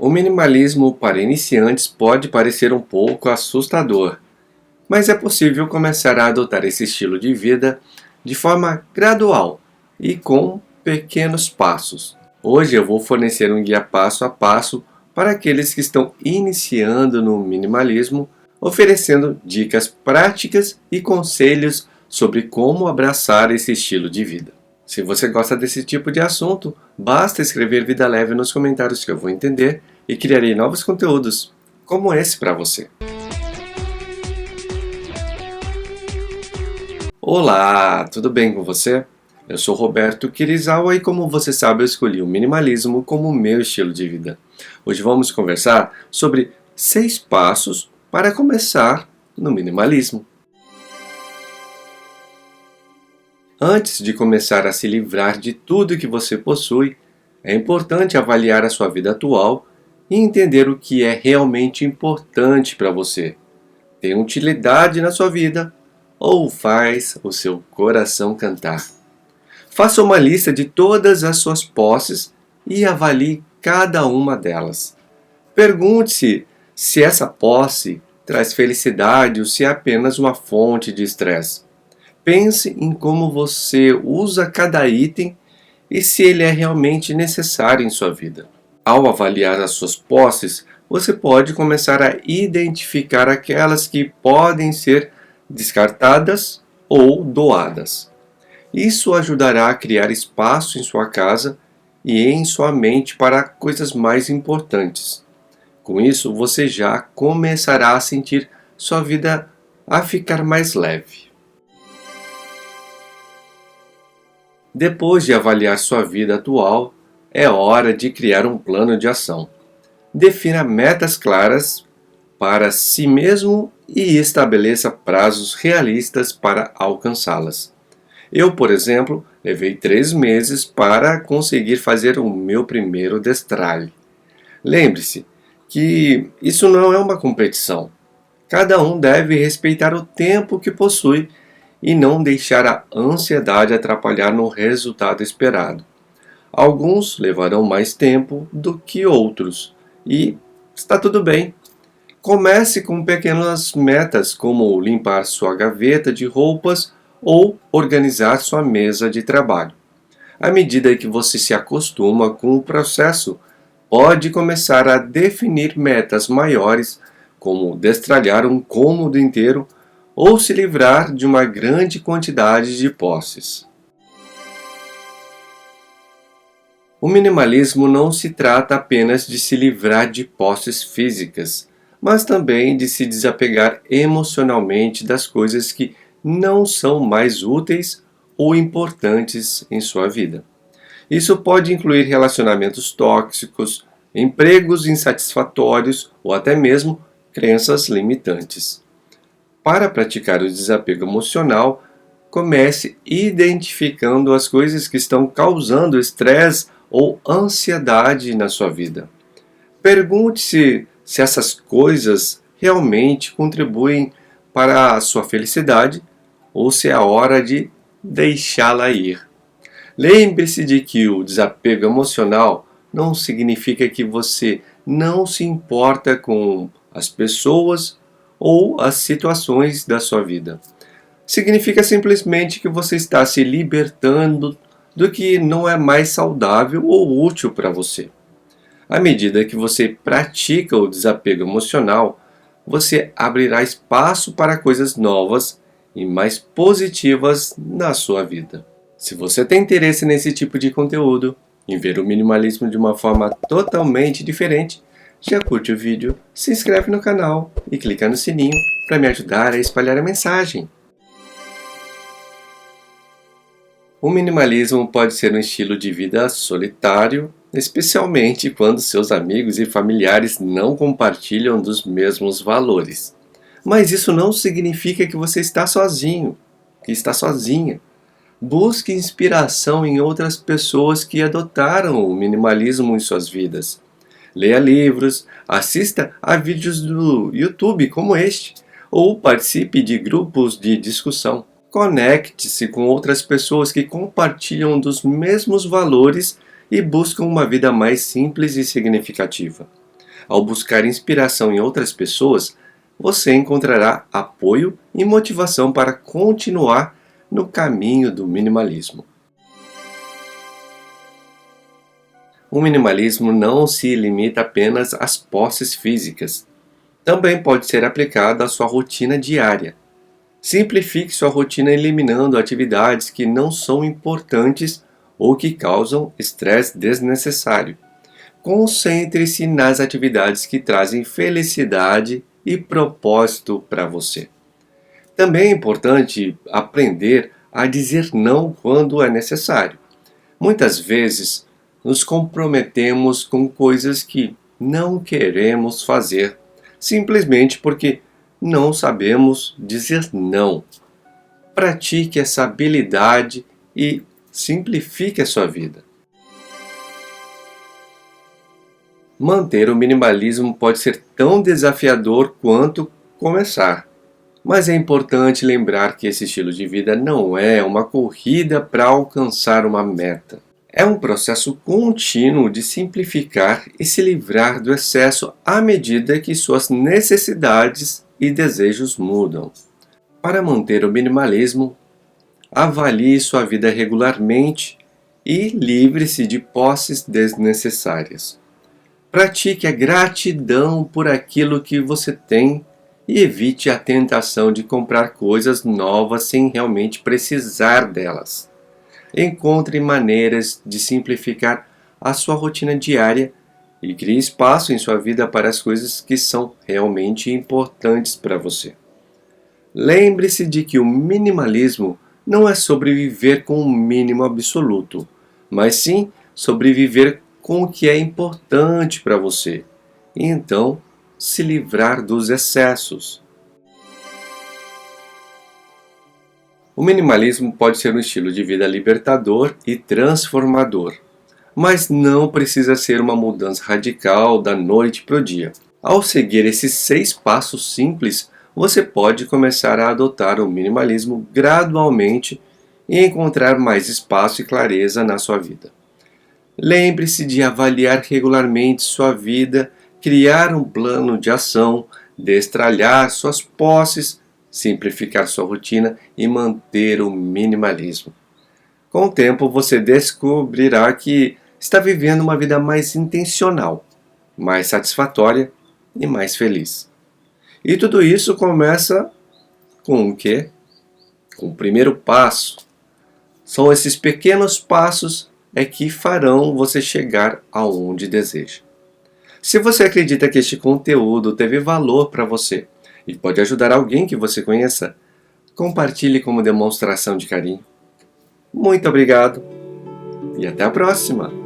O minimalismo para iniciantes pode parecer um pouco assustador, mas é possível começar a adotar esse estilo de vida de forma gradual e com pequenos passos. Hoje eu vou fornecer um guia passo a passo para aqueles que estão iniciando no minimalismo, oferecendo dicas práticas e conselhos sobre como abraçar esse estilo de vida. Se você gosta desse tipo de assunto, basta escrever Vida Leve nos comentários que eu vou entender e criarei novos conteúdos como esse para você. Olá, tudo bem com você? Eu sou Roberto Kirizawa e como você sabe eu escolhi o minimalismo como meu estilo de vida. Hoje vamos conversar sobre 6 passos para começar no minimalismo. Antes de começar a se livrar de tudo que você possui, é importante avaliar a sua vida atual e entender o que é realmente importante para você. Tem utilidade na sua vida ou faz o seu coração cantar? Faça uma lista de todas as suas posses e avalie cada uma delas. Pergunte-se se essa posse traz felicidade ou se é apenas uma fonte de estresse. Pense em como você usa cada item e se ele é realmente necessário em sua vida. Ao avaliar as suas posses, você pode começar a identificar aquelas que podem ser descartadas ou doadas. Isso ajudará a criar espaço em sua casa e em sua mente para coisas mais importantes. Com isso, você já começará a sentir sua vida a ficar mais leve. Depois de avaliar sua vida atual, é hora de criar um plano de ação. Defina metas claras para si mesmo e estabeleça prazos realistas para alcançá-las. Eu, por exemplo, levei 3 meses para conseguir fazer o meu primeiro destralhe. Lembre-se que isso não é uma competição. Cada um deve respeitar o tempo que possui e não deixar a ansiedade atrapalhar no resultado esperado. Alguns levarão mais tempo do que outros e está tudo bem. Comece com pequenas metas como limpar sua gaveta de roupas ou organizar sua mesa de trabalho. À medida que você se acostuma com o processo, pode começar a definir metas maiores, como destralhar um cômodo inteiro ou se livrar de uma grande quantidade de posses. O minimalismo não se trata apenas de se livrar de posses físicas, mas também de se desapegar emocionalmente das coisas que não são mais úteis ou importantes em sua vida. Isso pode incluir relacionamentos tóxicos, empregos insatisfatórios ou até mesmo crenças limitantes. Para praticar o desapego emocional, comece identificando as coisas que estão causando estresse ou ansiedade na sua vida. Pergunte-se se essas coisas realmente contribuem para a sua felicidade ou se é a hora de deixá-la ir. Lembre-se de que o desapego emocional não significa que você não se importa com as pessoas ou as situações da sua vida. Significa simplesmente que você está se libertando do que não é mais saudável ou útil para você. À medida que você pratica o desapego emocional, você abrirá espaço para coisas novas e mais positivas na sua vida. Se você tem interesse nesse tipo de conteúdo, em ver o minimalismo de uma forma totalmente diferente, já curte o vídeo, se inscreve no canal e clica no sininho para me ajudar a espalhar a mensagem. O minimalismo pode ser um estilo de vida solitário, especialmente quando seus amigos e familiares não compartilham dos mesmos valores. Mas isso não significa que você está sozinho, que está sozinha. Busque inspiração em outras pessoas que adotaram o minimalismo em suas vidas. Leia livros, assista a vídeos do YouTube como este, ou participe de grupos de discussão. Conecte-se com outras pessoas que compartilham dos mesmos valores e buscam uma vida mais simples e significativa. Ao buscar inspiração em outras pessoas, você encontrará apoio e motivação para continuar no caminho do minimalismo. O minimalismo não se limita apenas às posses físicas. Também pode ser aplicado à sua rotina diária. Simplifique sua rotina eliminando atividades que não são importantes ou que causam estresse desnecessário. Concentre-se nas atividades que trazem felicidade e propósito para você. Também é importante aprender a dizer não quando é necessário. Muitas vezes nos comprometemos com coisas que não queremos fazer, simplesmente porque não sabemos dizer não. Pratique essa habilidade e simplifique a sua vida. Manter o minimalismo pode ser tão desafiador quanto começar. Mas é importante lembrar que esse estilo de vida não é uma corrida para alcançar uma meta. É um processo contínuo de simplificar e se livrar do excesso à medida que suas necessidades e desejos mudam. Para manter o minimalismo, avalie sua vida regularmente e livre-se de posses desnecessárias. Pratique a gratidão por aquilo que você tem e evite a tentação de comprar coisas novas sem realmente precisar delas. Encontre maneiras de simplificar a sua rotina diária e crie espaço em sua vida para as coisas que são realmente importantes para você. Lembre-se de que o minimalismo não é sobre viver com o mínimo absoluto, mas sim sobre viver com o que é importante para você e então se livrar dos excessos. O minimalismo pode ser um estilo de vida libertador e transformador, mas não precisa ser uma mudança radical da noite para o dia. Ao seguir esses 6 passos simples, você pode começar a adotar o minimalismo gradualmente e encontrar mais espaço e clareza na sua vida. Lembre-se de avaliar regularmente sua vida, criar um plano de ação, destralhar suas posses, simplificar sua rotina e manter o minimalismo. Com o tempo, você descobrirá que está vivendo uma vida mais intencional, mais satisfatória e mais feliz. E tudo isso começa com o quê? Com o primeiro passo. São esses pequenos passos que farão você chegar aonde deseja. Se você acredita que este conteúdo teve valor para você e pode ajudar alguém que você conheça, compartilhe como demonstração de carinho. Muito obrigado e até a próxima!